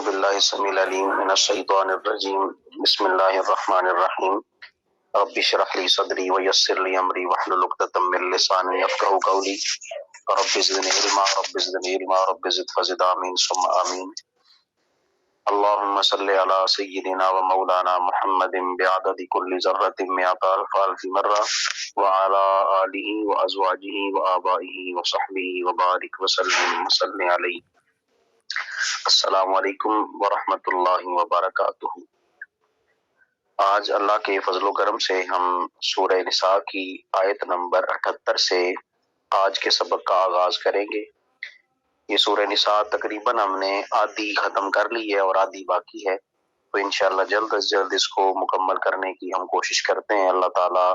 باللہ السمیع العلیم من الشیطان الرجیم بسم اللہ الرحمن الرحیم رب اشرح لی صدری ویسر لی امری واحلل عقدۃ من لسانی یفقهوا قولی رب زدنی علما رب زدنی علما رب زد فزد آمین ثم آمین اللہم صلی علی سیدنا و مولانا محمد بعدد کل ذرۃ مئات الف مرہ وعلی آلہ وازواجہ وآبائہ وصحبہ وبارک وسلم وصلی علیہ۔ السلام علیکم ورحمۃ اللہ وبرکاتہ۔ آج اللہ کے فضل و کرم سے ہم سورہ نساء کی آیت نمبر 78 سے آج کے سبق کا آغاز کریں گے۔ یہ سورہ نساء تقریباً ہم نے آدھی ختم کر لی ہے اور آدھی باقی ہے، تو انشاءاللہ جلد از جلد اس کو مکمل کرنے کی ہم کوشش کرتے ہیں۔ اللہ تعالیٰ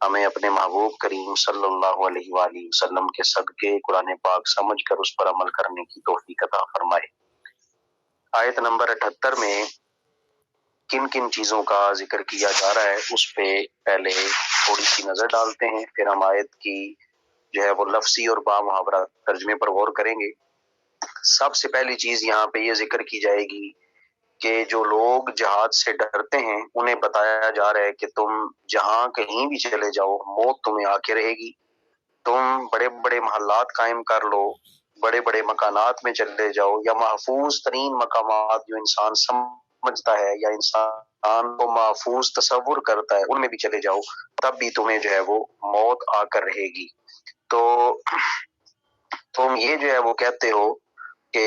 ہمیں اپنے محبوب کریم صلی اللہ علیہ وآلہ وسلم کے صدقے قرآن پاک سمجھ کر اس پر عمل کرنے کی توفیق عطا فرمائے۔ آیت نمبر 78 میں کن کن چیزوں کا ذکر کیا جا رہا ہے اس پہ پہلے تھوڑی سی نظر ڈالتے ہیں، پھر ہم آیت کی جو ہے وہ لفظی اور با محاورہ ترجمے پر غور کریں گے۔ سب سے پہلی چیز یہاں پہ یہ ذکر کی جائے گی کہ جو لوگ جہاد سے ڈرتے ہیں انہیں بتایا جا رہا ہے کہ تم جہاں کہیں بھی چلے جاؤ موت تمہیں آ کے رہے گی۔ تم بڑے بڑے محلات قائم کر لو، بڑے بڑے مکانات میں چلے جاؤ، یا محفوظ ترین مقامات جو انسان سمجھتا ہے یا انسان کو محفوظ تصور کرتا ہے ان میں بھی چلے جاؤ، تب بھی تمہیں جو ہے وہ موت آ کر رہے گی۔ تو تم یہ جو ہے وہ کہتے ہو کہ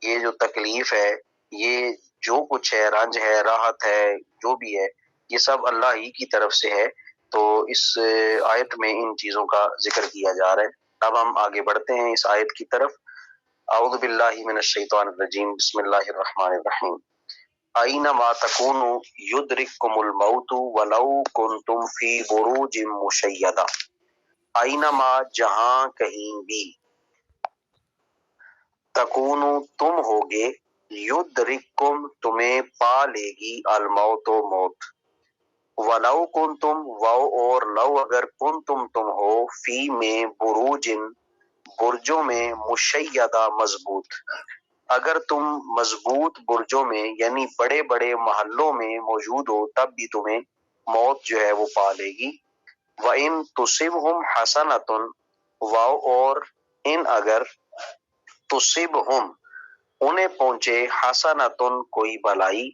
یہ جو تکلیف ہے، یہ جو کچھ ہے، رنج ہے، راحت ہے، جو بھی ہے، یہ سب اللہ ہی کی طرف سے ہے۔ تو اس آیت میں ان چیزوں کا ذکر کیا جا رہا ہے۔ اب ہم آگے بڑھتے ہیں اس آیت کی طرف۔ اعوذ باللہ من الشیطان الرجیم بسم اللہ الرحمن الرحیم۔ اینما تکونوا یدرککم الموت ولو کنتم فی بروج مشیدہ۔ اینما جہاں کہیں بھی، تکونو تم ہوگے، یدرککم تمہیں پا لے گی، الموت موت، ولو کنتم و اور لو اگر کنتم تم ہو، فی میں بروجن برجوں میں، مشیدہ مضبوط، اگر تم مضبوط برجوں میں یعنی بڑے بڑے محلوں میں موجود ہو تب بھی تمہیں موت جو ہے وہ پا لے گی۔ وَإِن تُصِبْهُمْ حَسَنَةٌ و اور ان اگر تصبہم انہیں پہنچے حسنۃ کوئی بھلائی،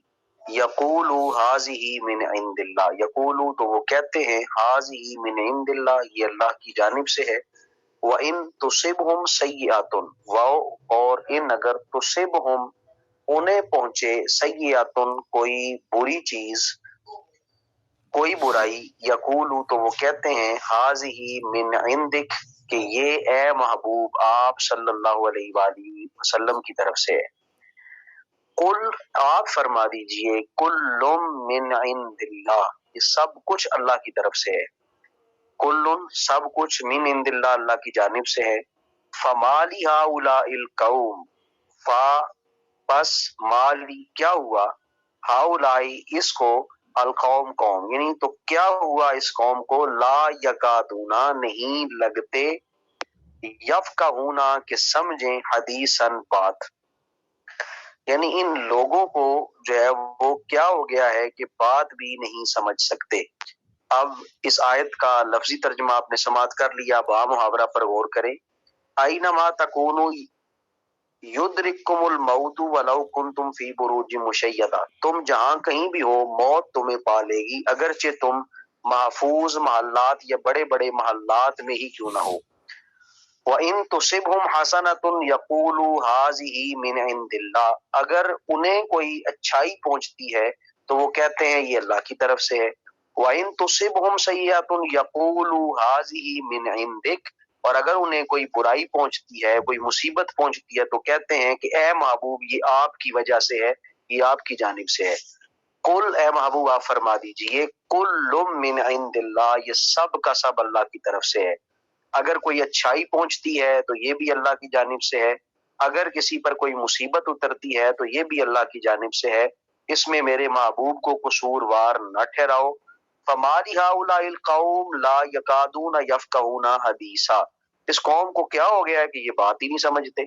یقولو ہذہ من عند اللہ، یقولو تو وہ کہتے ہیں ہذہ من عند اللہ یہ اللہ کی جانب سے ہے۔ وَإِن تُصِبْهُمْ سَیِّئَةٌ و اور ان اگر تصبہم انہیں پہنچے سیئۃ کوئی بری چیز، کوئی برائی، یقولو تو وہ کہتے ہیں ہذہ من عندک کہ یہ اے محبوب آپ صلی اللہ علیہ وآلہ وسلم کی طرف سے ہے۔ قل آپ فرما دیجئے کل من عند اللہ یہ سب کچھ اللہ کی طرف سے ہے، کل سب کچھ من عند اللہ اللہ کی جانب سے ہے۔ فما لہؤلاء القوم پس مالی کیا ہوا، ہؤلاء اس کو، القوم قوم یعنی تو کیا ہوا اس قوم کو، لا یکادونا نہیں لگتے، یفقہونا کہ سمجھیں، حدیثاً بات، یعنی ان لوگوں کو جو ہے وہ کیا ہو گیا ہے کہ بات بھی نہیں سمجھ سکتے۔ اب اس آیت کا لفظی ترجمہ آپ نے سماعت کر لیا، با محاورہ پر غور کریں۔ اینما تکونوا یدرککم الموت ولو کنتم فی بروج مشیدہ، تم جہاں کہیں بھی ہو موت تمہیں پا لے گی اگرچہ تم محفوظ محلات یا بڑے بڑے محلات میں ہی کیوں نہ ہو۔ وَإِن تُصِبْهُمْ حَسَنَةٌ يَقُولُوا هَٰذِهِ مِنْ عِندِ اللَّهِ اگر انہیں کوئی اچھائی پہنچتی ہے تو وہ کہتے ہیں یہ اللہ کی طرف سے ہے۔ وَإِن تُصِبْهُمْ سَیِّئَةٌ يَقُولُوا هَٰذِهِ مِنْ عِندِكَ اور اگر انہیں کوئی برائی پہنچتی ہے، کوئی مصیبت پہنچتی ہے تو کہتے ہیں کہ اے محبوب یہ آپ کی وجہ سے ہے، یہ آپ کی جانب سے ہے۔ قل اے محبوب آپ فرما دیجئے کل من عند اللہ یہ سب کا سب اللہ کی طرف سے ہے۔ اگر کوئی اچھائی پہنچتی ہے تو یہ بھی اللہ کی جانب سے ہے، اگر کسی پر کوئی مصیبت اترتی ہے تو یہ بھی اللہ کی جانب سے ہے، اس میں میرے محبوب کو قصوروار نہ ٹھہراؤ۔ فما لہؤلاء القوم لا یکادون یفقہون حدیثا اس قوم کو کیا ہو گیا ہے کہ یہ بات ہی نہیں سمجھتے۔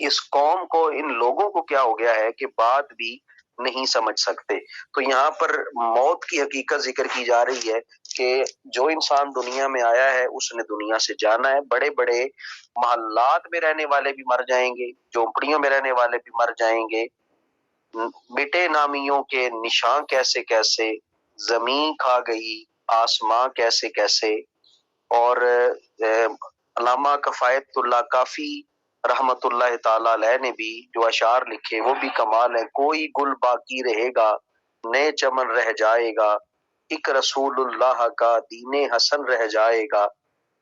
اس قوم کو، ان لوگوں کو کیا ہو گیا ہے کہ بات بھی نہیں سمجھ سکتے۔ تو یہاں پر موت کی حقیقت ذکر کی جا رہی ہے کہ جو انسان دنیا میں آیا ہے اس نے دنیا سے جانا ہے۔ بڑے بڑے محلات میں رہنے والے بھی مر جائیں گے، جھونپڑیوں میں رہنے والے بھی مر جائیں گے، مٹے نامیوں کے نشان کیسے کیسے، زمین کھا گئی، آسماں کیسے کیسے۔ اور علامہ کفایت اللہ کافی رحمت اللہ تعالی علیہ نے بھی جو اشعار لکھے وہ بھی کمال ہے۔ کوئی گل باقی رہے گا، نئے چمن رہ جائے گا، ایک رسول اللہ کا دین حسن رہ جائے گا،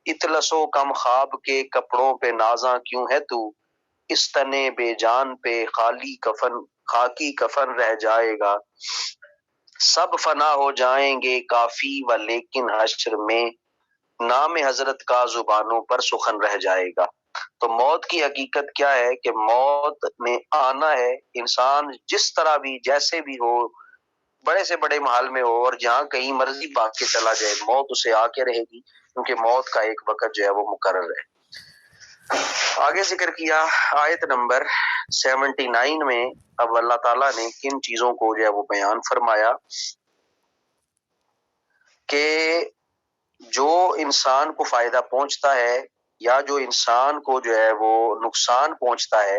اطلس و کم خواب کے کپڑوں پہ نازاں کیوں ہے تو، اس تنے بے جان پہ خالی کفن، خاکی کفن رہ جائے گا، سب فنا ہو جائیں گے کافی و لیکن حشر میں نام حضرت کا زبانوں پر سخن رہ جائے گا۔ تو موت کی حقیقت کیا ہے کہ موت میں آنا ہے، انسان جس طرح بھی جیسے بھی ہو، بڑے سے بڑے محل میں ہو اور جہاں کہیں مرضی بھاگ کے چلا جائے، موت اسے آ کے رہے گی، کیونکہ موت کا ایک وقت جو ہے وہ مقرر ہے۔ آگے ذکر کیا آیت نمبر 79 میں، اب اللہ تعالیٰ نے کن چیزوں کو جو ہے وہ بیان فرمایا کہ جو انسان کو فائدہ پہنچتا ہے یا جو انسان کو جو ہے وہ نقصان پہنچتا ہے،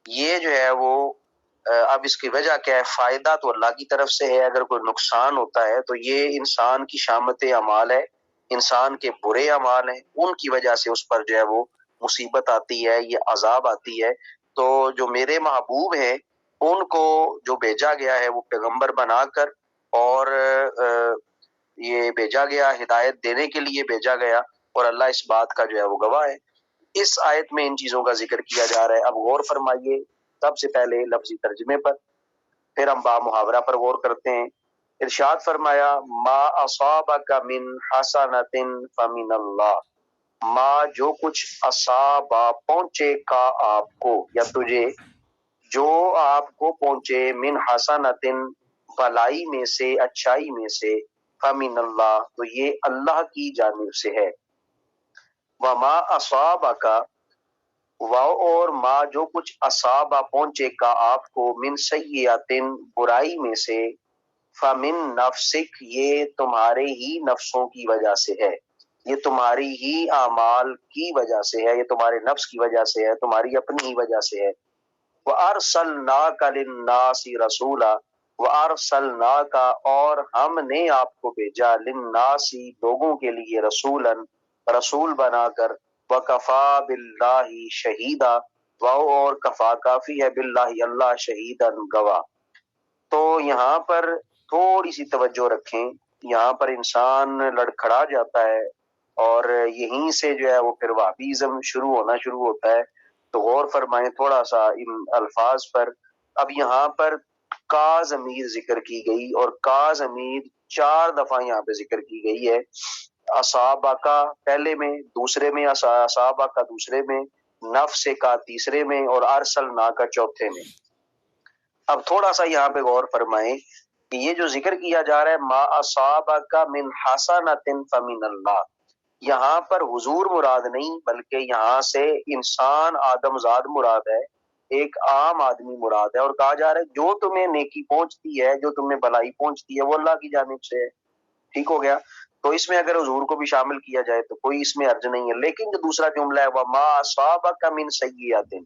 یہ جو ہے وہ اب اس کی وجہ کیا ہے؟ فائدہ تو اللہ کی طرف سے ہے، اگر کوئی نقصان ہوتا ہے تو یہ انسان کی شامت اعمال ہے، انسان کے برے اعمال ہیں، ان کی وجہ سے اس پر جو ہے وہ مصیبت آتی ہے، یہ عذاب آتی ہے۔ تو جو میرے محبوب ہیں ان کو جو بھیجا گیا ہے وہ پیغمبر بنا کر، اور یہ بھیجا گیا ہدایت دینے کے لیے بھیجا گیا، اور اللہ اس بات کا جو ہے وہ گواہ ہے۔ اس آیت میں ان چیزوں کا ذکر کیا جا رہا ہے۔ اب غور فرمائیے سب سے پہلے لفظی ترجمے پر، پھر ہم با محاورہ پر غور کرتے ہیں۔ ارشاد فرمایا ما اصابک من حسنۃ فمن اللہ، ما جو کچھ اصابہ پہنچے کا آپ کو یا تجھے، جو آپ کو پہنچے من حسنۃ بھلائی میں سے، اچھائی میں سے، فمن اللہ تو یہ اللہ کی جانب سے ہے۔ وما اصابک، واو اور ما جو کچھ اصابہ پہنچے کا آپ کو، من سیئۃ برائی میں سے، فمن نفسک یہ تمہارے ہی نفسوں کی وجہ سے ہے، یہ تمہاری ہی اعمال کی وجہ سے ہے، یہ تمہارے نفس کی وجہ سے ہے، تمہاری اپنی ہی وجہ سے ہے۔ وَأَرْسَلْنَاكَ لِلنَّاسِ رَسُولًا، وَأَرْسَلْنَاكَ اور ہم نے آپ کو بھیجا، لِلنَّاسِ لوگوں کے لیے، رسولاً رسول بنا کر، وَكَفَى بِاللَّهِ شَهِيدًا واو اور کفا کافی ہے، باللہ اللہ، شہیداً گواہ۔ تو یہاں پر تھوڑی سی توجہ رکھیں، یہاں پر انسان لڑکھڑا جاتا ہے اور یہیں سے جو ہے وہ پھر وہابیزم شروع ہوتا ہے۔ تو غور فرمائیں تھوڑا سا ان الفاظ پر۔ اب یہاں پر کا ضمیر ذکر کی گئی، اور کا ضمیر 4 دفعہ یہاں پہ ذکر کی گئی ہے۔ اصابہ کا پہلے میں، دوسرے میں، اصابہ کا دوسرے میں، نفس کا تیسرے میں، اور ارسلنا کا چوتھے میں۔ اب تھوڑا سا یہاں پہ غور فرمائیں کہ یہ جو ذکر کیا جا رہا ہے ما اصابک من حسنۃ فمن اللہ، یہاں پر حضور مراد نہیں بلکہ یہاں سے انسان آدم زاد مراد ہے، ایک عام آدمی مراد ہے، اور کہا جا رہا ہے جو تمہیں نیکی پہنچتی ہے، جو تمہیں بھلائی پہنچتی ہے وہ اللہ کی جانب سے ہے۔ ٹھیک ہو گیا؟ تو اس میں اگر حضور کو بھی شامل کیا جائے تو کوئی اس میں حرج نہیں ہے، لیکن جو دوسرا جملہ ہے وَمَا أَصَابَكَ مِن سَيِّئَةٍ،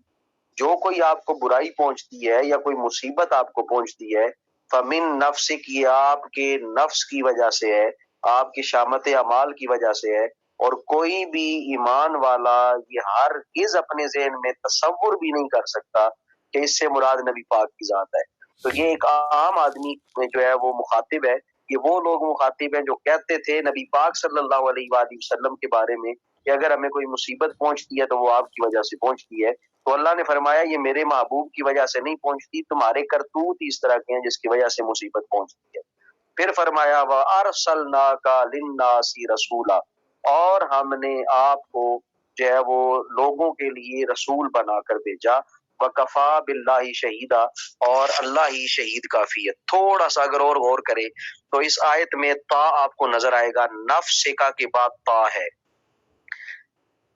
جو کوئی آپ کو برائی پہنچتی ہے یا کوئی مصیبت آپ کو پہنچتی ہے، فَمِن نَفْسِكَ یہ آپ کے نفس کی وجہ سے ہے، آپ کی شامت اعمال کی وجہ سے ہے، اور کوئی بھی ایمان والا یہ ہرگز اپنے ذہن میں تصور بھی نہیں کر سکتا کہ اس سے مراد نبی پاک کی ذات ہے۔ تو یہ ایک عام آدمی جو ہے وہ مخاطب ہے، کہ وہ لوگ مخاطب ہیں جو کہتے تھے نبی پاک صلی اللہ علیہ وآلہ وسلم کے بارے میں کہ اگر ہمیں کوئی مصیبت پہنچتی ہے تو وہ آپ کی وجہ سے پہنچتی ہے۔ تو اللہ نے فرمایا یہ میرے محبوب کی وجہ سے نہیں پہنچتی، تمہارے کرتوت اس طرح کے ہیں جس کی وجہ سے مصیبت پہنچتی ہے۔ پھر فرمایا وَأَرْسَلْنَاكَ لِلنَّاسِ رَسُولًا، اور ہم نے آپ کو جو ہے وہ لوگوں کے لیے رسول بنا کر بھیجا، وَكَفَى بِاللَّهِ شَهِيدًا اور اللہ ہی شہید کافی ہے۔ تھوڑا سا اگر اور غور کریں تو اس آیت میں تا آپ کو نظر آئے گا، نفس کا کے بعد تا ہے،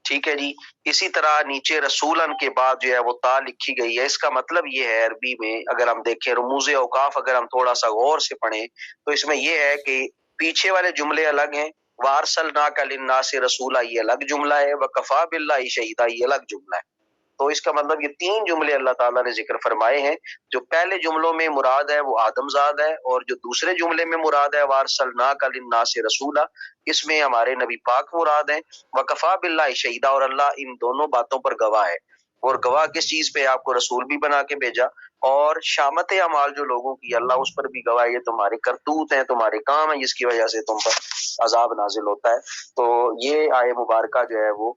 ٹھیک ہے جی. اسی طرح نیچے رسولن کے بعد جو ہے وہ تا لکھی گئی ہے. اس کا مطلب یہ ہے عربی میں اگر ہم دیکھیں رموز اوقاف اگر ہم تھوڑا سا غور سے پڑھیں تو اس میں یہ ہے کہ پیچھے والے جملے الگ ہیں. وارسلناک للناس رسولا یہ الگ جملہ ہے، وکفا باللہ شہیدا یہ الگ جملہ ہے. تو اس کا مطلب یہ تین جملے اللہ تعالیٰ نے ذکر فرمائے ہیں. جو پہلے جملوں میں مراد ہے وہ آدم زاد ہے، اور جو دوسرے جملے میں مراد ہے وارسلناک للناس رسولا، اس میں ہمارے نبی پاک مراد ہیں. وکفا باللہ شہیدا، اور اللہ ان دونوں باتوں پر گواہ ہے. اور گواہ کس چیز پہ؟ آپ کو رسول بھی بنا کے بھیجا، اور شامت اعمال جو لوگوں کی اللہ اس پر بھی گواہ ہے. یہ تمہارے کرتوت ہیں، تمہارے کام ہیں، جس کی وجہ سے تم پر عذاب نازل ہوتا ہے. تو یہ آیے مبارکہ جو ہے وہ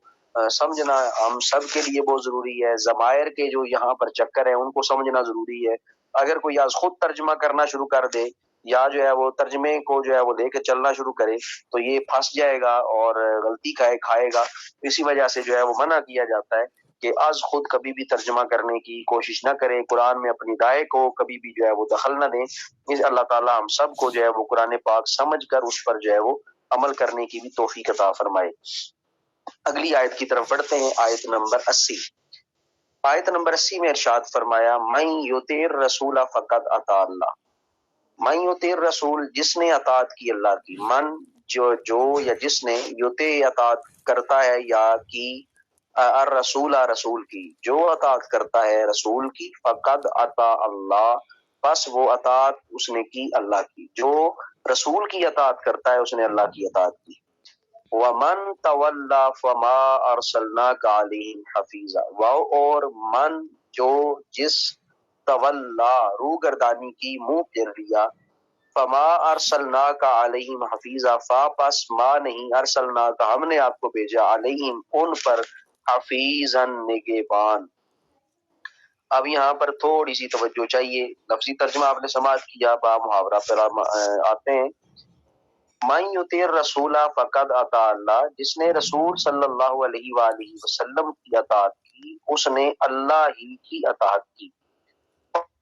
سمجھنا ہم سب کے لیے بہت ضروری ہے. ضمائر کے جو یہاں پر چکر ہے ان کو سمجھنا ضروری ہے. اگر کوئی آج خود ترجمہ کرنا شروع کر دے یا جو ہے وہ ترجمے کو جو ہے وہ لے کے چلنا شروع کرے تو یہ پھنس جائے گا اور غلطی کھائے گا. اسی وجہ سے جو ہے وہ منع کیا جاتا ہے کہ از خود کبھی بھی ترجمہ کرنے کی کوشش نہ کریں. قرآن میں اپنی رائے کو کبھی بھی جو ہے وہ دخل نہ دیں. اس اللہ تعالیٰ ہم سب کو جو ہے وہ قرآن پاک سمجھ کر اس پر جو ہے وہ عمل کرنے کی بھی توفیق عطا فرمائے. اگلی آیت کی طرف بڑھتے ہیں. آیت نمبر 80. آیت نمبر 80 میں ارشاد فرمایا من یطیع الرسول فقد اطاع اللہ. من یطیع الرسول جس نے اطاعت کی اللہ کی. من جو یا جس نے، یطیع اطاعت کرتا ہے یا کی، الرسول رسول کی، جو اطاعت کرتا ہے رسول کی، فقد اطاع اللہ بس وہ اطاعت اس نے کی اللہ کی. جو رسول کی اطاعت کرتا ہے اس نے اللہ کی اطاعت کی. وَمَن تَوَلَّى فَمَا أَرْسَلْنَاكَ عَلَيْهِمْ حَفِيظًا. اور من جو جس، تولا روگردانی کی، منہ پھیر لیا، فما ارسلناک علیہم حفیظا پس ما نہیں، ارسلناک ہم نے آپ کو بھیجا، علیہم ان پر، حفیظا نگہبان. اب یہاں پر تھوڑی سی توجہ چاہیے. لفظی ترجمہ آپ نے سماعت کیا، با محاورہ پر آتے ہیں. من یطیع الرسول فقد اطاع اللہ جس نے رسول صلی اللہ علیہ وآلہ وسلم کی اطاعت کی اس نے اللہ ہی کی اطاعت کی.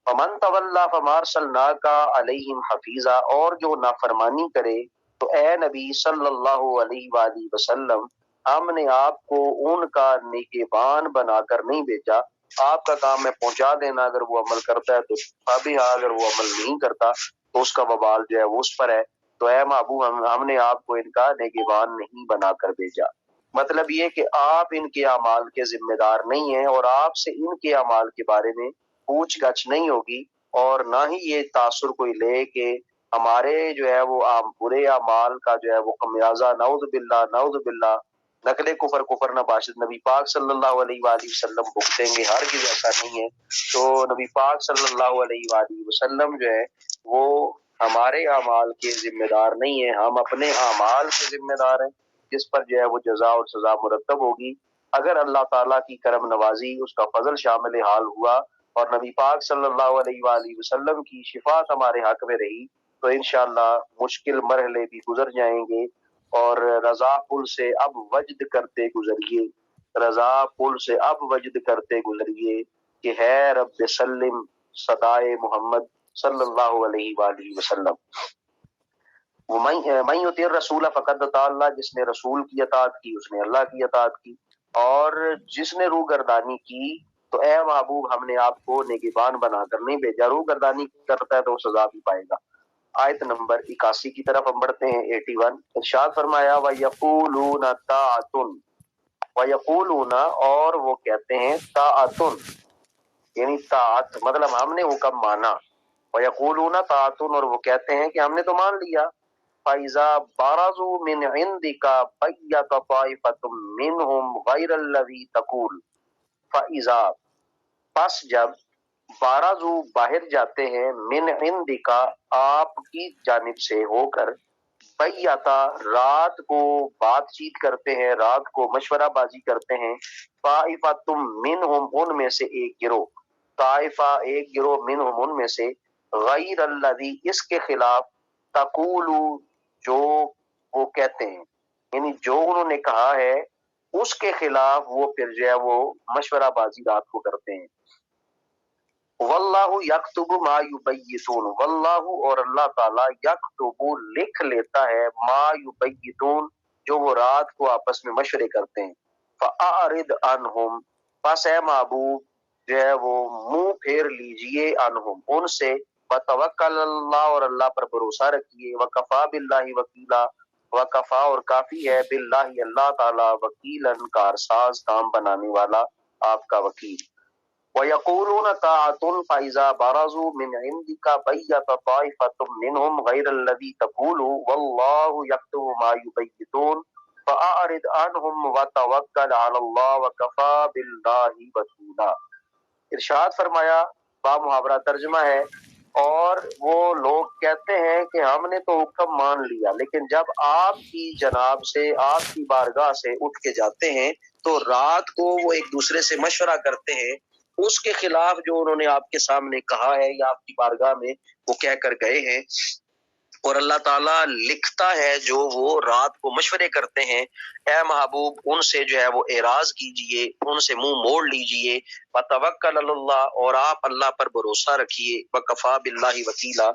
ومن تولا فما ارسلناک علیہم حفیظا اور جو نافرمانی کرے تو اے نبی صلی اللہ علیہ وآلہ وسلم ہم نے آپ کو ان کا نگہبان بنا کر نہیں بھیجا. آپ کا کام ہے پہنچا دینا، اگر وہ عمل کرتا ہے تو ابھی اگر وہ عمل نہیں کرتا تو اس کا وبال جو ہے وہ اس پر ہے. تو اے محبوب ہم نے آپ کو ان کا نگہبان نہیں بنا کر بھیجا. مطلب یہ کہ آپ ان کے اعمال کے ذمہ دار نہیں ہیں اور آپ سے ان کے اعمال کے بارے میں پوچھ گچھ نہیں ہوگی، اور نہ ہی یہ تاثر کوئی لے کہ ہمارے جو ہے وہ برے اعمال کا جو ہے وہ خمیازہ نعوذ باللہ نقل کفر نہ باشد نبی پاک صلی اللہ علیہ وآلہ وسلم بھگتیں گے. ہرگز ایسا نہیں ہے. تو نبی پاک صلی اللہ علیہ وآلہ وسلم جو ہے وہ ہمارے اعمال کے ذمہ دار نہیں ہیں، ہم اپنے اعمال کے ذمہ دار ہیں جس پر جو ہے وہ جزا اور سزا مرتب ہوگی. اگر اللہ تعالیٰ کی کرم نوازی، اس کا فضل شامل حال ہوا اور نبی پاک صلی اللہ علیہ وآلہ وسلم کی شفاعت ہمارے حق میں رہی تو انشاءاللہ مشکل مرحلے بھی گزر جائیں گے. اور رضا پل سے اب وجد کرتے گزریے، رضا پل سے اب وجد کرتے گزریے کہ ہے رب سلم صدائے محمد صلی اللہ علیہ وآلہ وسلم. من یطیع الرسول فقد اطاع اللہ جس نے رسول کی اطاعت کی اس نے اللہ کی اطاعت کی. اور جس نے روگردانی کی تو اے محبوب ہم نے آپ کو نگہبان بنا کر نہیں بھیجا. روگردانی کرتا ہے تو وہ سزا بھی پائے گا. آیت نمبر 81 کی طرف ہم بڑھتے ہیں. 81 ارشاد فرمایا وَيَقُولُونَ طَاعَةٌ، وَيَقُولُونَ اور وہ کہتے ہیں، طاعتن یعنی طاعت مطلب ہم نے حکم مانا، وَيَقُولُونَ طَاعَةٌ اور وہ کہتے ہیں کہ ہم نے تو مان لیا. فَإِذَا بَرَزُوا مِنْ عِنْدِكَ بَيَّتَ طَائِفَةٌ مِّنْهُمْ غَيْرَ الَّذِي تَقُولُ. فَإِذَا پس جب، بارزو باہر جاتے ہیں، من عندک آپ کی جانب سے ہو کر، بیاتا رات کو بات چیت کرتے ہیں، رات کو مشورہ بازی کرتے ہیں، طائفۃ منہم ان میں سے ایک گروہ، طائفہ ایک گروہ، منہم ان میں سے، غیر الذی اس کے خلاف، تقولو جو وہ کہتے ہیں، یعنی جو انہوں نے کہا ہے اس کے خلاف وہ پھر جو ہے وہ مشورہ بازی رات کو کرتے ہیں. واللہ یکتب ما یبیتون، واللہ اور اللہ تعالیٰ یکتب لکھ لیتا ہے، ما یبیتون جو وہ رات کو آپس میں مشورے کرتے ہیں. فأعرض عنہم، پس اے محبوب جو ہے وہ منہ پھیر لیجئے عنہم ان سے، وتوکل اللہ اور اللہ پر بھروسہ رکھیے، وکفا باللہ وکیلا، وکفا اور کافی ہے، باللہ اللہ تعالی، وکیلن کارساز کام بنانے والا آپ کا وکیل۔ وَيَقُولُونَ طَاعَةٌ فَإِذَا بَرَزُوا مِنْ عِنْدِكَ بَيَّتَ طَائِفَةٌ مِّنْهُمْ غَيْرَ الَّذِي تَقُولُ وَاللَّهُ يَكْتُبُ مَا يُبَيِّتُونَ فَأَعْرِضْ عَنْهُمْ وَتَوَكَّلْ عَلَى اللَّهِ وَكَفَى بِاللَّهِ وَكِيلًا۔ ارشاد فرمایا، با محاورہ ترجمہ ہے، اور وہ لوگ کہتے ہیں کہ ہم نے تو حکم مان لیا، لیکن جب آپ کی جناب سے، آپ کی بارگاہ سے اٹھ کے جاتے ہیں تو رات کو وہ ایک دوسرے سے مشورہ کرتے ہیں اس کے خلاف جو انہوں نے آپ کے سامنے کہا ہے یا آپ کی بارگاہ میں وہ کہہ کر گئے ہیں، اور اللہ تعالیٰ لکھتا ہے جو وہ رات کو مشورے کرتے ہیں۔ اے محبوب ان سے جو ہے وہ اعراض کیجئے، ان سے منہ موڑ لیجئے، وتوکل علی اللہ اور آپ اللہ پر بھروسہ رکھیے، وکفا باللہ وکیلا،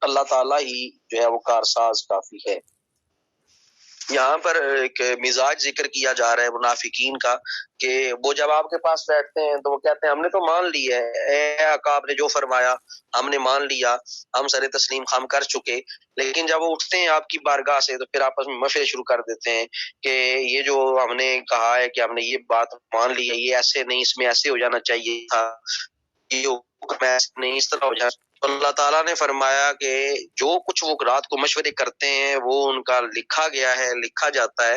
اللہ تعالیٰ ہی جو ہے وہ کارساز کافی ہے۔ یہاں پر ایک مزاج ذکر کیا جا رہا ہے منافقین کا، کہ وہ جب آپ کے پاس بیٹھتے ہیں تو وہ کہتے ہیں ہم نے تو مان لی ہے، اے آقا آپ نے جو فرمایا ہم نے مان لیا، ہم سر تسلیم خم کر چکے، لیکن جب وہ اٹھتے ہیں آپ کی بارگاہ سے تو پھر آپس میں مشورے شروع کر دیتے ہیں کہ یہ جو ہم نے کہا ہے کہ ہم نے یہ بات مان لی ہے، یہ ایسے نہیں، اس میں ایسے ہو جانا چاہیے تھا، یہ حکم ایسے نہیں، اس طرح ہو جانا۔ اللہ تعالیٰ نے فرمایا کہ جو کچھ وہ رات کو مشورے کرتے ہیں وہ ان کا لکھا گیا ہے، لکھا جاتا ہے۔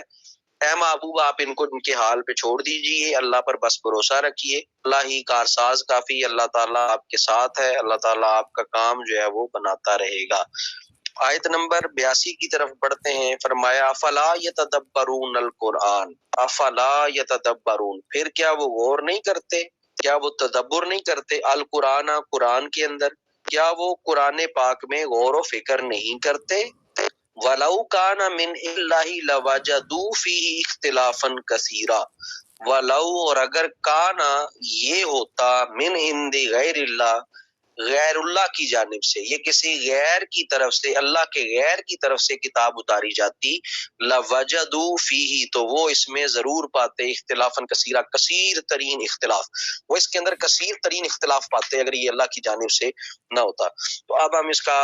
اے محبوب آپ ان کو ان کے حال پہ چھوڑ دیجئے، اللہ پر بس بھروسہ رکھیے، اللہ ہی کارساز کافی، اللہ تعالیٰ آپ کے ساتھ ہے، اللہ تعالیٰ آپ کا کام جو ہے وہ بناتا رہے گا۔ آیت نمبر 82 کی طرف پڑھتے ہیں، فرمایا افلا یتدبرون القرآن، افلا یتدبرون، پھر کیا وہ غور نہیں کرتے، کیا وہ تدبر نہیں کرتے، القرآن، قرآن کے اندر، کیا وہ قرآن پاک میں غور و فکر نہیں کرتے؟ وَلَوْ كَانَ مِنْ اللَّهِ لَوَجَدُوا فِيهِ اخْتِلَافًا كَثِيرًا، وَلَوْ اور اگر کانا یہ ہوتا من عند غیر اللہ، غیر اللہ کی جانب سے، یہ کسی غیر کی طرف سے، اللہ کے غیر کی طرف سے کتاب اتاری جاتی، لَوَجَدُوا فِيهِ تو وہ اس میں ضرور پاتے اختلافاً کثیرہ، کثیر ترین اختلاف، وہ اس کے اندر کثیر ترین اختلاف پاتے اگر یہ اللہ کی جانب سے نہ ہوتا۔ تو اب ہم اس کا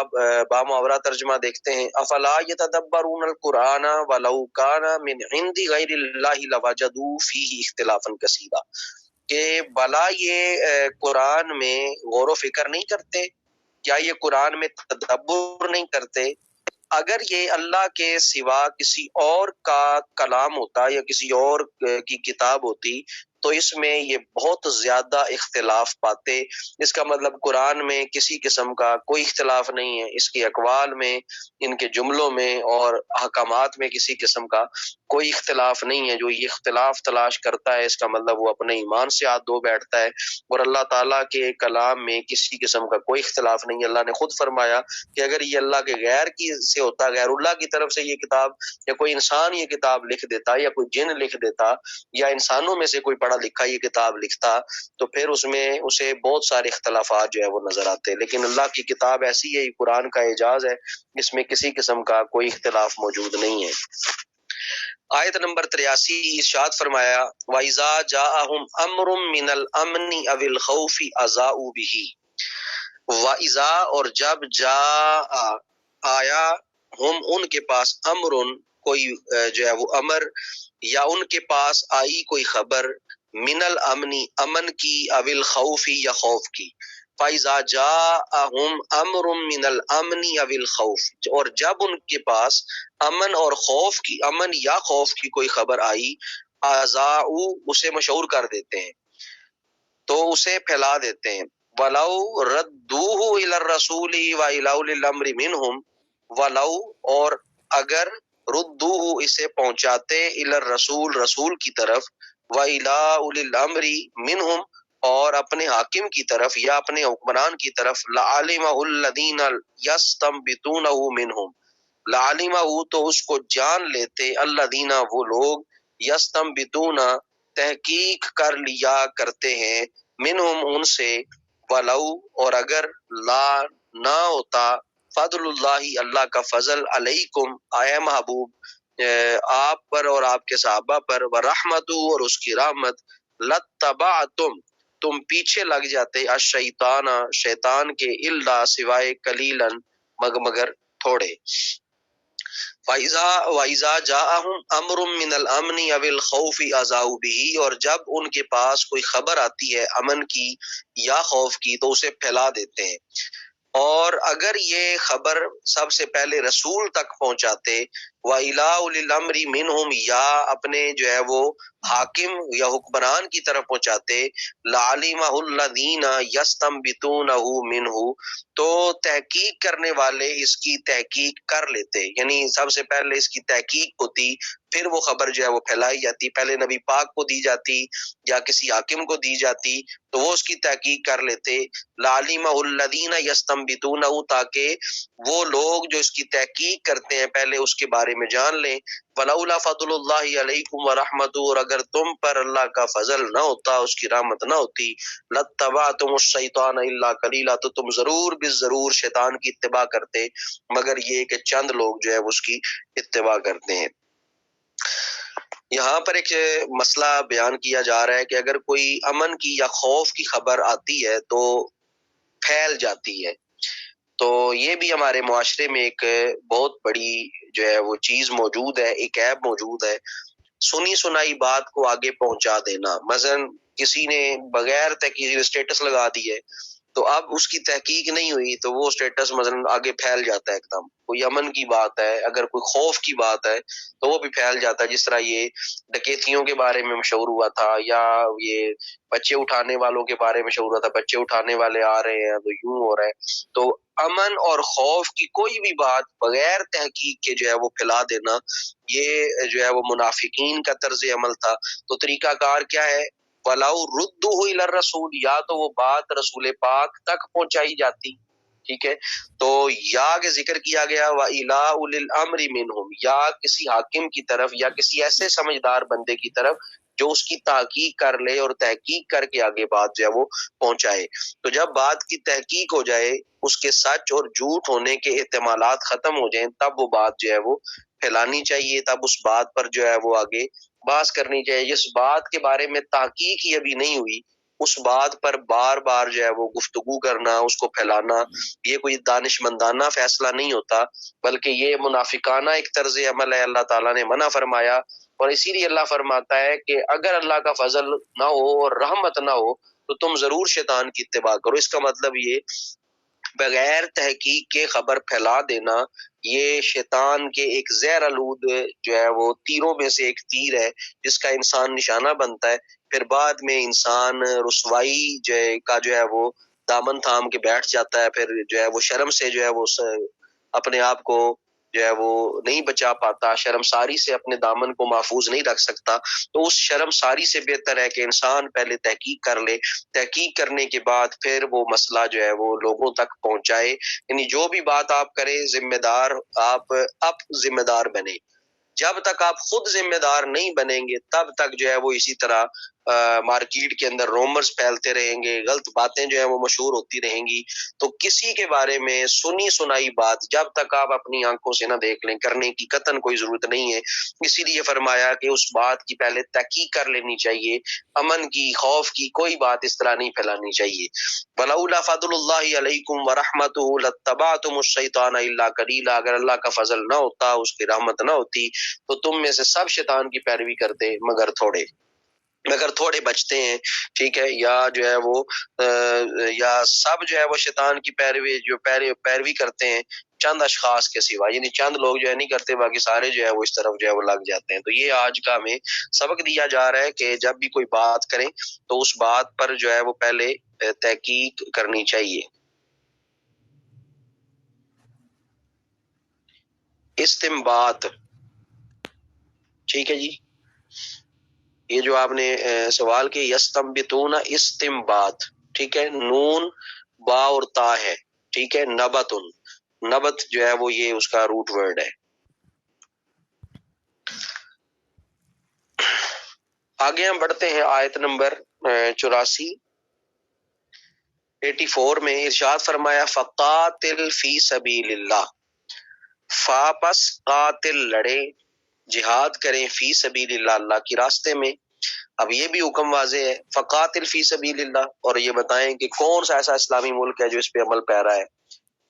بامحاورہ ترجمہ دیکھتے ہیں، افلا یتدبرون القرآن ولو کان من عند غیر اللہ لوجدوا فیہ اختلافا کثیرا، کہ بلا یہ قرآن میں غور و فکر نہیں کرتے، کیا یہ قرآن میں تدبر نہیں کرتے؟ اگر یہ اللہ کے سوا کسی اور کا کلام ہوتا یا کسی اور کی کتاب ہوتی تو اس میں یہ بہت زیادہ اختلاف پاتے۔ اس کا مطلب قرآن میں کسی قسم کا کوئی اختلاف نہیں ہے، اس کے اقوال میں، ان کے جملوں میں اور احکامات میں کسی قسم کا کوئی اختلاف نہیں ہے۔ جو یہ اختلاف تلاش کرتا ہے اس کا مطلب وہ اپنے ایمان سے ہاتھ دھو بیٹھتا ہے، اور اللہ تعالیٰ کے کلام میں کسی قسم کا کوئی اختلاف نہیں ہے۔ اللہ نے خود فرمایا کہ اگر یہ اللہ کے غیر کی سے ہوتا، غیر اللہ کی طرف سے یہ کتاب، یا کوئی انسان یہ کتاب لکھ دیتا، یا کوئی جن لکھ دیتا، یا انسانوں میں سے کوئی پڑھا لکھا یہ کتاب لکھتا، تو پھر اس میں اسے بہت سارے اختلافات جو ہے وہ نظر آتے، لیکن اللہ کی کتاب ایسی ہے، یہ قرآن کا اعجاز ہے، اس میں کسی قسم کا کوئی اختلاف موجود نہیں ہے۔ آیت نمبر 83 ارشاد فرمایا وَإِذَا جَاءَهُمْ أَمْرٌ مِّنَ الْأَمْنِ أَوِ الْخَوْفِ أَذَاعُوا بِهِ، وَإِذَا اور جب جاء آیا ہم ان کے پاس امرن کوئی جو ہے وہ امر، یا ان کے پاس آئی کوئی خبر، من الامنی امن کی، او الخوف یا خوف کی، فَإِذَا جَاءَهُمْ أَمْرٌ مِّنَ الْأَمْنِ أَوِ الْخَوْفِ اور جب ان کے پاس امن اور خوف کی، امن یا خوف کی کوئی خبر آئی، اذاعوا اسے مشہور کر دیتے ہیں، تو اسے پھیلا دیتے ہیں، وَلَوْ رَدُّوهُ إِلَى الرَّسُولِ وَإِلَى أُولِي الْأَمْرِ مِنْهُمْ وَلَوْ اور اگر ردوہ اسے پہنچاتے الی الرسول رسول کی طرف، وَإِلَى أُولِي الْأَمْرِ مِنْهُمْ اور اپنے حاکم کی طرف یا اپنے حکمران کی طرف، لَعَلِمَهُ الَّذِينَ يَسْتَنبِطُونَهُ مِنْهُمْ لَعَلِمَهُ تو اس کو جان لیتے، الَّذِينَ وہ لوگ، يَسْتَنبِطُونَ تحقیق کر لیا کرتے ہیں، منہم ان سے، ولو اور اگر لا نہ ہوتا، فضل اللہ اللہ کا فضل، علیکم اے محبوب، آپ پر اور آپ کے صحابہ پر، ورحمتہ اور اس کی رحمت، لتبعتم تم پیچھے لگ جاتے، الشیطان شیطان کے، الا سوائے قلیلاً مگر تھوڑے۔ وَإِذَا جَاءَهُمْ أَمْرٌ مِّنَ الْأَمْنِ أَوِ الْخَوْفِ أَذَاعُوا بِهِ، اور جب ان کے پاس کوئی خبر آتی ہے امن کی یا خوف کی تو اسے پھیلا دیتے ہیں، اور اگر یہ خبر سب سے پہلے رسول تک پہنچاتے، وَإِلَىٰ أُولِي الْأَمْرِ مِنْهُمْ یا اپنے جو ہے وہ حاکم یا حکمران کی طرف پہنچاتے، لَعَلِمَهُ الَّذِينَ يَسْتَنبِطُونَهُ مِنْهُ تو تحقیق کرنے والے اس کی تحقیق کر لیتے، یعنی سب سے پہلے اس کی تحقیق ہوتی، پھر وہ خبر جو ہے وہ پھیلائی جاتی، پہلے نبی پاک کو دی جاتی یا کسی حاکم کو دی جاتی تو وہ اس کی تحقیق کر لیتے، لَعَلِمَهُ الَّذِينَ يَسْتَنبِطُونَهُ تاکہ وہ لوگ جو اس کی تحقیق کرتے ہیں پہلے اس کے بارے میں جان لیں، وَلَوْلَا فَضْلُ اللَّهِ عَلَيْكُمْ وَرَحْمَتُهُ اور اگر تم پر اللہ کا فضل نہ ہوتا، اس کی رحمت نہ ہوتی، لَاتَّبَعْتُمُ الشَّيْطَانَ إِلَّا قَلِيلًا تو تم ضرور بالضرور شیطان کی اتباع کرتے، مگر یہ کہ چند لوگ جو ہے اس کی اتباع کرتے ہیں۔ یہاں پر ایک مسئلہ بیان کیا جا رہا ہے کہ اگر کوئی امن کی یا خوف کی خبر آتی ہے تو پھیل جاتی ہے، تو یہ بھی ہمارے معاشرے میں ایک بہت بڑی جو ہے وہ چیز موجود ہے، ایک عیب موجود ہے، سنی سنائی بات کو آگے پہنچا دینا۔ مثلا کسی نے بغیر تحقیق اسٹیٹس لگا دی ہے، تو اب اس کی تحقیق نہیں ہوئی تو وہ اسٹیٹس مثلا آگے پھیل جاتا ہے ایک دم۔ کوئی امن کی بات ہے، اگر کوئی خوف کی بات ہے تو وہ بھی پھیل جاتا ہے، جس طرح یہ ڈکیتیوں کے بارے میں مشہور ہوا تھا، یا یہ بچے اٹھانے والوں کے بارے میں مشہور ہوا تھا، بچے اٹھانے والے آ رہے ہیں تو یوں ہو رہا ہے۔ تو امن اور خوف کی کوئی بھی بات بغیر تحقیق کے جو ہے وہ پھیلا دینا، یہ جو ہے وہ منافقین کا طرز عمل تھا۔ تو طریقہ کار کیا ہے؟ وَلَوْ رُدُّوهُ إِلَى الرَّسُولِ یا تو وہ بات رسول پاک تک پہنچائی جاتی، ٹھیک ہے، تو یا کے ذکر کیا گیا وَإِلَىٰ أُولِي الْأَمْرِ مِنْهُمْ یا کسی حاکم کی طرف یا کسی ایسے سمجھدار بندے کی طرف جو اس کی تحقیق کر لے اور تحقیق کر کے آگے بات جو ہے وہ پہنچائے۔ تو جب بات کی تحقیق ہو جائے، اس کے سچ اور جھوٹ ہونے کے احتمالات ختم ہو جائیں، تب وہ بات جو ہے وہ پھیلانی چاہیے، تب اس بات پر جو ہے وہ آگے بحث کرنی چاہیے۔ جس بات کے بارے میں تحقیق ہی ابھی نہیں ہوئی، اس بات پر بار بار جو ہے وہ گفتگو کرنا، اس کو پھیلانا، یہ کوئی دانش مندانہ فیصلہ نہیں ہوتا، بلکہ یہ منافقانہ ایک طرز عمل ہے۔ اللہ تعالیٰ نے منع فرمایا، اور اسی لیے اللہ فرماتا ہے کہ اگر اللہ کا فضل نہ ہو اور رحمت نہ ہو تو تم ضرور شیطان کی اتباع کرو۔ اس کا مطلب یہ بغیر تحقیق کے خبر پھیلا دینا، یہ شیطان کے ایک زہر آلود جو ہے وہ تیروں میں سے ایک تیر ہے، جس کا انسان نشانہ بنتا ہے، پھر بعد میں انسان رسوائی کا جو ہے وہ دامن تھام کے بیٹھ جاتا ہے، پھر جو ہے وہ شرم سے جو ہے وہ اپنے آپ کو جو ہے وہ نہیں بچا پاتا، شرمساری سے اپنے دامن کو محفوظ نہیں رکھ سکتا۔ تو اس شرمساری سے بہتر ہے کہ انسان پہلے تحقیق کر لے، تحقیق کرنے کے بعد پھر وہ مسئلہ جو ہے وہ لوگوں تک پہنچائے، یعنی جو بھی بات آپ کریں ذمہ دار آپ ذمہ دار بنے۔ جب تک آپ خود ذمہ دار نہیں بنیں گے تب تک جو ہے وہ اسی طرح مارکیٹ کے اندر رومرز پھیلتے رہیں گے، غلط باتیں جو ہیں وہ مشہور ہوتی رہیں گی۔ تو کسی کے بارے میں سنی سنائی بات جب تک آپ اپنی آنکھوں سے نہ دیکھ لیں، کرنے کی قطعاً کوئی ضرورت نہیں ہے۔ اسی لیے فرمایا کہ اس بات کی پہلے تحقیق کر لینی چاہیے، امن کی، خوف کی کوئی بات اس طرح نہیں پھیلانی چاہیے۔ وَلَوْلَا فَضْلُ اللَّهِ عَلَيْكُمْ وَرَحْمَتُهُ لَاتَّبَعْتُمُ الشَّيْطَانَ إِلَّا قَلِيلًا اگر اللہ کا فضل نہ ہوتا، اس کی رحمت نہ ہوتی تو تم میں سے سب شیطان کی پیروی کرتے مگر تھوڑے بچتے ہیں، ٹھیک ہے، یا جو ہے وہ یا سب جو ہے وہ شیطان کی پیروی کرتے ہیں چند اشخاص کے سوا، یعنی چند لوگ جو ہے نہیں کرتے، باقی سارے جو ہے وہ اس طرف جو ہے وہ لگ جاتے ہیں۔ تو یہ آج کا ہمیں سبق دیا جا رہا ہے کہ جب بھی کوئی بات کریں تو اس بات پر جو ہے وہ پہلے تحقیق کرنی چاہیے۔ استنباط، ٹھیک ہے جی، یہ جو آپ نے سوال کی یستنبطون استنباط، ٹھیک ہے، نون با اور تا ہے، ٹھیک ہے، نبت جو ہے وہ یہ اس کا روٹ ورڈ ہے۔ آگے ہم بڑھتے ہیں آیت نمبر 84 میں ارشاد فرمایا فقاتل فی سبیل اللہ، فا پس قاتل لڑے، جہاد کریں فی سبیل اللہ، اللہ کی راستے میں۔ اب یہ بھی حکم واضح ہے، فقاتل فی سبیل اللہ، اور یہ بتائیں کہ کون سا ایسا اسلامی ملک ہے جو اس پہ عمل پیرا ہے؟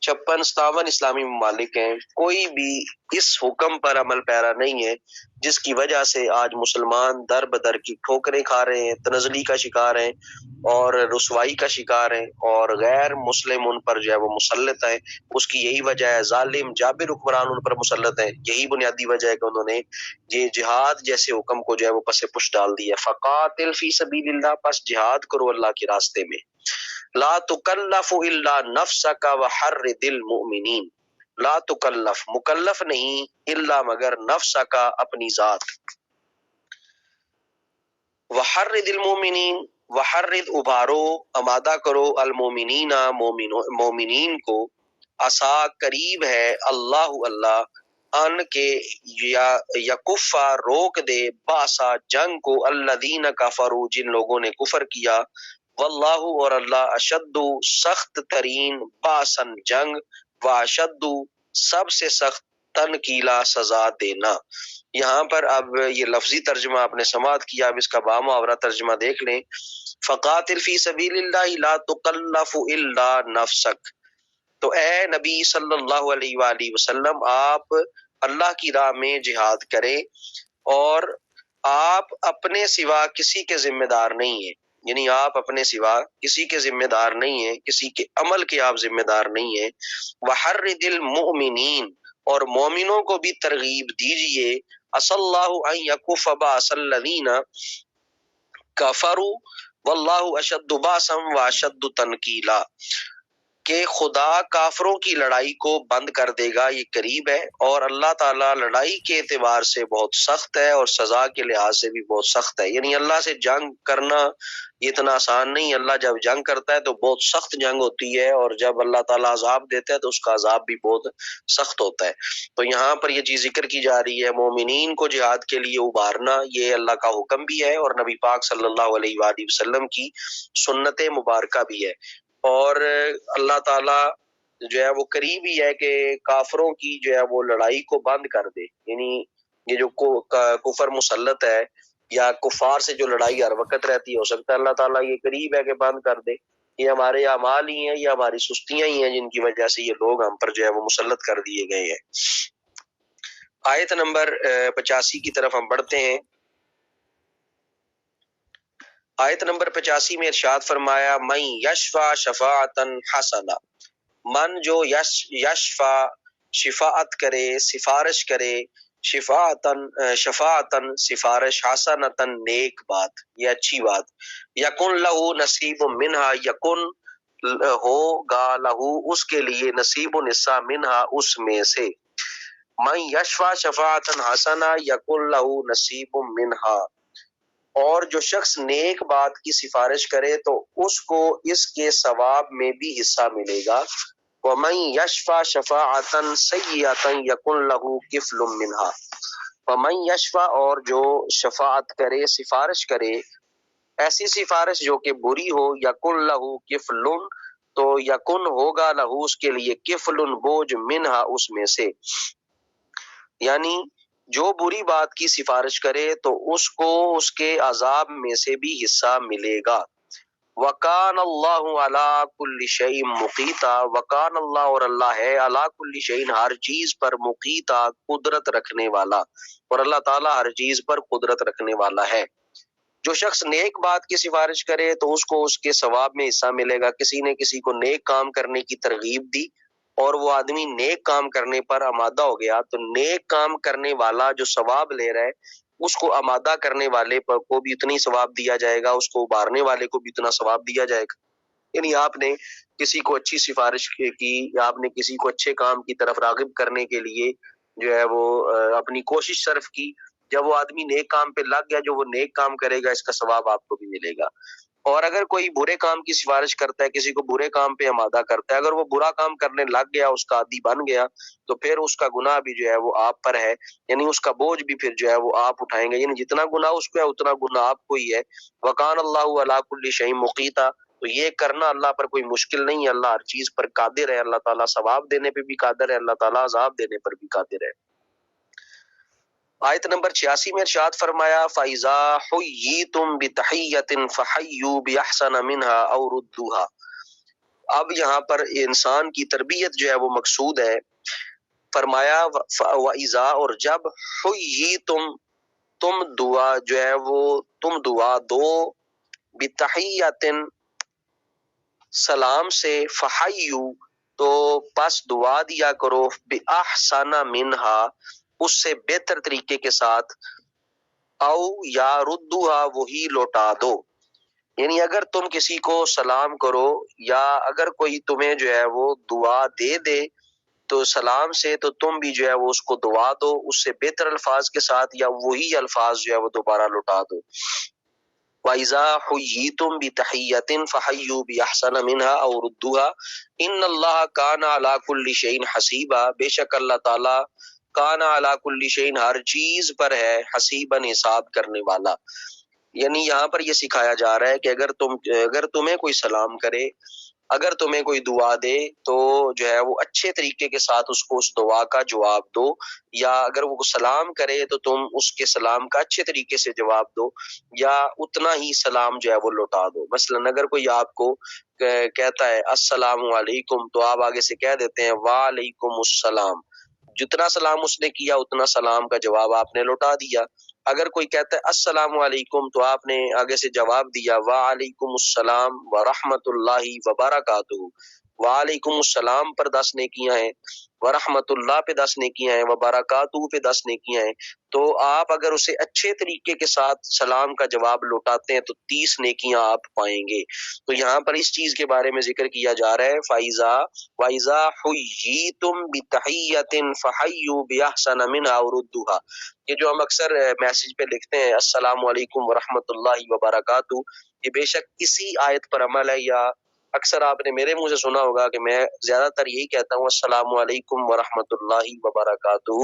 56-57 اسلامی ممالک ہیں، کوئی بھی اس حکم پر عمل پیرا نہیں ہے، جس کی وجہ سے آج مسلمان در بدر کی ٹھوکریں کھا رہے ہیں، تنزلی کا شکار ہیں اور رسوائی کا شکار ہیں، اور غیر مسلم ان پر جو ہے وہ مسلط ہیں۔ اس کی یہی وجہ ہے، ظالم جابر حکمران ان پر مسلط ہیں، یہی بنیادی وجہ ہے کہ انہوں نے یہ جہاد جیسے حکم کو جو ہے وہ پس پش ڈال دیا۔ فقاتل فی سبیل اللہ، پس جہاد کرو اللہ کے راستے میں۔ لا تکلف الا نفسک وحرد المؤمنین، لا تکلف مکلف نہیں، الا مگر نفسک اپنی ذات، وحرد المؤمنین وحرد ابھارو آمادہ کرو المؤمنین مومنین کو، عسا قریب ہے اللہ اللہ ان کے یکفا روک دے باسا جنگ کو الذین کفروا جن لوگوں نے کفر کیا، واللہ اور اللہ اشد سخت ترین باسن جنگ و اشد سب سے سخت تنکیلا سزا دینا۔ یہاں پر اب یہ لفظی ترجمہ آپ نے سماعت کیا، اب اس کا بامحاورہ ترجمہ دیکھ لیں۔ فقاتل فی سبیل اللہ لا تکلف الا نفسک، تو اے نبی صلی اللہ علیہ وآلہ وسلم آپ اللہ کی راہ میں جہاد کریں، اور آپ اپنے سوا کسی کے ذمہ دار نہیں ہیں، یعنی آپ اپنے سوا کسی کے ذمہ دار نہیں ہیں، کسی کے عمل کے آپ ذمہ دار نہیں ہیں۔ وحرد المؤمنین، اور مومنوں کو بھی ترغیب دیجئے، عسى اللہ ان یکف باس الذین کفروا واللہ اشد باسا واشد تنکیلا، کہ خدا کافروں کی لڑائی کو بند کر دے گا، یہ قریب ہے، اور اللہ تعالیٰ لڑائی کے اعتبار سے بہت سخت ہے اور سزا کے لحاظ سے بھی بہت سخت ہے۔ یعنی اللہ سے جنگ کرنا یہ اتنا آسان نہیں، اللہ جب جنگ کرتا ہے تو بہت سخت جنگ ہوتی ہے، اور جب اللہ تعالیٰ عذاب دیتا ہے تو اس کا عذاب بھی بہت سخت ہوتا ہے۔ تو یہاں پر یہ چیز ذکر کی جا رہی ہے، مومنین کو جہاد کے لیے ابھارنا یہ اللہ کا حکم بھی ہے، اور نبی پاک صلی اللہ علیہ وآلہ وسلم کی سنت مبارکہ بھی ہے، اور اللہ تعالیٰ جو ہے وہ قریب ہی ہے کہ کافروں کی جو ہے وہ لڑائی کو بند کر دے۔ یعنی یہ جو کفر مسلط ہے یا کفار سے جو لڑائی ہر وقت رہتی ہے، ہو سکتا ہے اللہ تعالیٰ یہ قریب ہے کہ بند کر دے۔ یہ ہمارے اعمال ہی ہیں، یہ ہماری سستیاں ہی ہیں جن کی وجہ سے یہ لوگ ہم پر جو ہے وہ مسلط کر دیے گئے ہیں۔ آیت نمبر 85 کی طرف ہم بڑھتے ہیں۔ آیت نمبر 85 میں ارشاد فرمایا، من یشفع شفاعتا حسنہ، من جو یشفع شفاعت کرے، سفارش کرے، شفاعتن سفارش، حسنتن نیک بات، یہ اچھی بات، یکن لہو نصیب منہا، یکن ہوگا لہو اس کے لیے، نصیب نصا منہا اس میں سے، من یشفع شفاعتن حسنہ یکن لہو نصیب منہا، اور جو شخص نیک بات کی سفارش کرے تو اس کو اس کے ثواب میں بھی حصہ ملے گا۔ وَمَن يَشْفَعْ شَفَاعَةً سَيِّئَةً يَكُنْ لَهُ كِفْلٌ مِّنْهَا، وَمَن يَشْفَعْ اور جو شفاعت کرے، سفارش کرے، ایسی سفارش جو کہ بری ہو، يَكُنْ لَهُ كِفْلٌ تو یکن ہوگا لہو اس کے لیے، کفل بوجھ، منہا اس میں سے، یعنی جو بری بات کی سفارش کرے تو اس کو اس کے عذاب میں سے بھی حصہ ملے گا۔ وَكَانَ اللَّهُ عَلَىٰ كُلِّ شَيْءٍ مُقِیتًا، وَكَانَ اللہ اور اللہ ہے، عَلَىٰ كُلِّ شَيْءٍ ہر چیز پر، مقیتا قدرت رکھنے والا، اور اللہ تعالیٰ ہر چیز پر قدرت رکھنے والا ہے۔ جو شخص نیک بات کی سفارش کرے تو اس کو اس کے ثواب میں حصہ ملے گا۔ کسی نے کسی کو نیک کام کرنے کی ترغیب دی اور وہ آدمی نیک کام کرنے پر آمادہ ہو گیا، تو نیک کام کرنے والا جو ثواب لے رہا ہے اس کو آمادہ کرنے والے کو بھی اتنی ثواب دیا جائے گا، اس کو ابھارنے والے کو بھی اتنا ثواب دیا جائے گا۔ یعنی آپ نے کسی کو اچھی سفارش کی، یا آپ نے کسی کو اچھے کام کی طرف راغب کرنے کے لیے جو ہے وہ اپنی کوشش صرف کی، جب وہ آدمی نیک کام پہ لگ گیا، جو وہ نیک کام کرے گا اس کا ثواب آپ کو بھی ملے گا۔ اور اگر کوئی برے کام کی سفارش کرتا ہے، کسی کو برے کام پہ آمادہ کرتا ہے، اگر وہ برا کام کرنے لگ گیا، اس کا عادی بن گیا، تو پھر اس کا گناہ بھی جو ہے وہ آپ پر ہے، یعنی اس کا بوجھ بھی پھر جو ہے وہ آپ اٹھائیں گے، یعنی جتنا گناہ اس کو ہے اتنا گناہ آپ کو ہی ہے۔ وَكَانَ اللَّهُ عَلَىٰ كُلِّ شَيْءٍ مُقِیتًا، تو یہ کرنا اللہ پر کوئی مشکل نہیں ہے، اللہ ہر چیز پر قادر ہے، اللہ تعالیٰ ثواب دینے پہ بھی قادر ہے، اللہ تعالیٰ عذاب دینے پر بھی قادر ہے۔ آیت نمبر 86 میں ارشاد فرمایا فَإِذَا حُيِّيتُم بِتَحِيَّةٍ فَحَيُّوا بِأَحْسَنَ مِنْهَا أَوْ رُدُّوهَا۔ اب یہاں پر انسان کی تربیت جو ہے وہ مقصود ہے۔ فرمایا وَإِذَا، اور جب حُيِّيتُم، تم دعا جو ہے وہ تم دعا دو، بِتَحِيَّةٍ سلام سے، فَحَيُّوا تو پس دعا دیا کرو، بِأَحْسَنَ مِنْهَا اس سے بہتر طریقے کے ساتھ، او یا ردوہا وہی لوٹا دو۔ یعنی اگر تم کسی کو سلام کرو یا اگر کوئی تمہیں جو ہے وہ دعا دے دے تو سلام سے، تو تم بھی جو ہے وہ اس کو دعا دو اس سے بہتر الفاظ کے ساتھ، یا وہی الفاظ جو ہے وہ دوبارہ لوٹا دو۔ وَإِذَا حُيِّيتُم بِتَحِيَّةٍ فَحَيُّوا بِأَحْسَنَ مِنْهَا أَوْ رُدُّوهَا إِنَّ اللَّهَ كَانَ عَلَى كُلِّ شَيْءٍ حَسِيبًا، بے شک اللہ تعالیٰ کان علی کل شیء ہر چیز پر ہے، حسیباً حساب کرنے والا۔ یعنی یہاں پر یہ سکھایا جا رہا ہے کہ اگر تمہیں کوئی سلام کرے، اگر تمہیں کوئی دعا دے تو جو ہے وہ اچھے طریقے کے ساتھ اس کو اس دعا کا جواب دو، یا اگر وہ سلام کرے تو تم اس کے سلام کا اچھے طریقے سے جواب دو، یا اتنا ہی سلام جو ہے وہ لوٹا دو۔ مثلا اگر کوئی آپ کو کہتا ہے السلام علیکم تو آپ آگے سے کہہ دیتے ہیں وعلیکم السلام، جتنا سلام اس نے کیا اتنا سلام کا جواب آپ نے لوٹا دیا۔ اگر کوئی کہتا ہے السلام علیکم تو آپ نے آگے سے جواب دیا وعلیکم السلام ورحمۃ اللہ وبرکاتہ۔ وعلیکم السلام پر 10 نیکیاں ہیں، ورحمۃ اللہ پہ 10 نیکیاں ہیں، وبرکاتہ پہ 10 نیکیاں ہیں۔ تو آپ اگر اسے اچھے طریقے کے ساتھ سلام کا جواب لوٹاتے ہیں تو 30 نیکیاں آپ پائیں گے۔ تو یہاں پر اس چیز کے بارے میں ذکر کیا جا رہا ہے وَإِذَا حُيِّيتُم بِتَحِيَّةٍ فَحَيُّوا بِأَحْسَنَ مِنْهَا أَوْ رُدُّوهَا۔ یہ جو ہم اکثر میسج پہ لکھتے ہیں السلام علیکم ورحمۃ اللہ وبرکاتہ، یہ بے شک اسی آیت پر عمل ہے، یا اکثر آپ نے میرے منہ سے سنا ہوگا کہ میں زیادہ تر یہی کہتا ہوں السلام علیکم ورحمۃ اللہ وبرکاتہ۔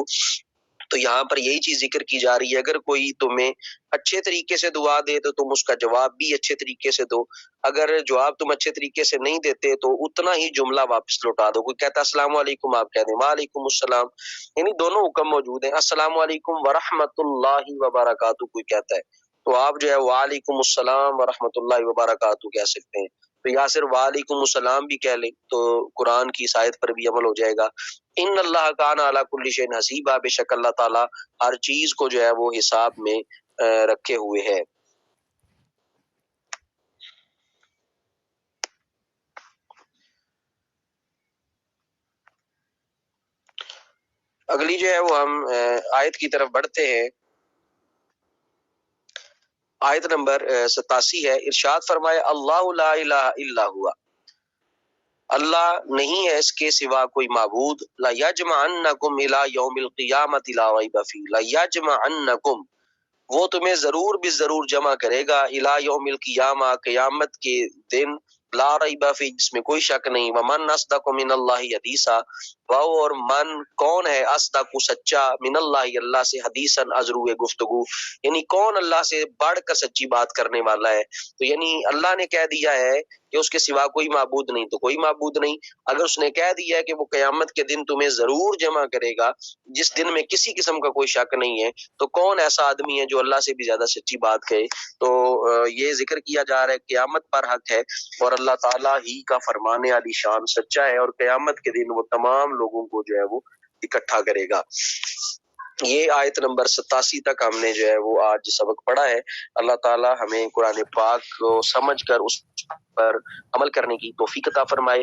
تو یہاں پر یہی چیز ذکر کی جا رہی ہے، اگر کوئی تمہیں اچھے طریقے سے دعا دے تو تم اس کا جواب بھی اچھے طریقے سے دو، اگر جواب تم اچھے طریقے سے نہیں دیتے تو اتنا ہی جملہ واپس لوٹا دو۔ کوئی کہتا ہے السلام علیکم، آپ کہہ دیں وعلیکم السلام، یعنی دونوں حکم موجود ہیں۔ السلام علیکم ورحمۃ اللہ وبرکاتہ کوئی کہتا ہے تو آپ جو ہے وعلیکم السلام ورحمۃ اللہ وبرکاتہ کہہ سکتے ہیں، تو یا صرف وعلیکم السلام بھی کہہ لیں تو قرآن کی اس آیت پر بھی عمل ہو جائے گا۔ ان اللہ کان علی کل شیء حسیبا، بے شک اللہ تعالیٰ ہر چیز کو جو ہے وہ حساب میں رکھے ہوئے ہے۔ اگلی جو ہے وہ ہم آیت کی طرف بڑھتے ہیں۔ آیت نمبر 87 ہے، ارشاد فرمائے اللہ لا الہ الا ہوا، اللہ نہیں ہے اس کے سوا کوئی معبود، لا یجمعنکم الی یوم القیامۃ لا ریب فیہ، لا یجمعنکم وہ تمہیں ضرور بھی ضرور جمع کرے گا، الی یوم القیامہ قیامت کے دن، لا ریب فیہ جس میں کوئی شک نہیں، ومن اصدق من اللہ حدیثا وہ اور من کون ہے اصدق سچا، من اللہ اللہ سے، حدیثاً ازرو گفتگو، یعنی کون اللہ سے بڑھ کر سچی بات کرنے والا ہے۔ تو یعنی اللہ نے کہہ دیا ہے کہ اس کے سوا کوئی معبود نہیں تو کوئی معبود نہیں، اگر اس نے کہہ دیا ہے کہ وہ قیامت کے دن تمہیں ضرور جمع کرے گا جس دن میں کسی قسم کا کوئی شک نہیں ہے، تو کون ایسا آدمی ہے جو اللہ سے بھی زیادہ سچی بات کہے۔ تو یہ ذکر کیا جا رہا ہے قیامت پر حق ہے اور اللہ تعالیٰ ہی کا فرمان علی شان سچا ہے، اور قیامت کے دن وہ تمام لوگوں کو جو ہے وہ اکٹھا کرے گا۔ یہ آیت نمبر 87 تک ہم نے جو ہے وہ آج سبق پڑھا ہے۔ اللہ تعالیٰ ہمیں قرآن پاک کو سمجھ کر اس پر عمل کرنے کی توفیق عطا فرمائے۔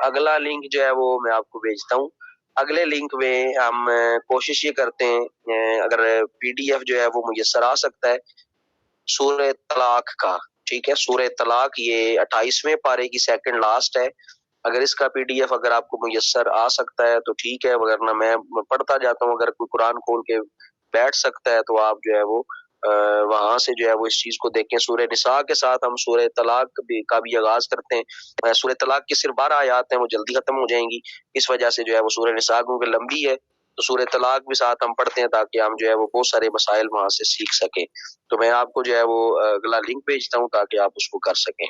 اگلا لنک جو ہے وہ میں آپ کو بھیجتا ہوں۔ اگلے لنک میں ہم کوشش یہ کرتے ہیں اگر پی ڈی ایف جو ہے وہ میسر آ سکتا ہے سورہ طلاق کا، ٹھیک ہے، سورہ طلاق یہ 28ویں پارے کی سیکنڈ لاسٹ ہے، اگر اس کا پی ڈی ایف اگر آپ کو میسر آ سکتا ہے تو ٹھیک ہے، ورنہ میں پڑھتا جاتا ہوں، اگر کوئی قرآن کھول کے بیٹھ سکتا ہے تو آپ جو ہے وہ وہاں سے جو ہے وہ اس چیز کو دیکھیں۔ سورہ نساء کے ساتھ ہم سورہ طلاق کا بھی آغاز کرتے ہیں۔ سورہ طلاق کی صرف 12 آیات ہیں، وہ جلدی ختم ہو جائیں گی، اس وجہ سے جو ہے وہ سورہ نساء کیونکہ لمبی ہے تو سورہ طلاق بھی ساتھ ہم پڑھتے ہیں تاکہ ہم جو ہے وہ بہت سارے مسائل وہاں سے سیکھ سکیں۔ تو میں آپ کو جو ہے وہ اگلا لنک بھیجتا ہوں تاکہ آپ اس کو کر سکیں۔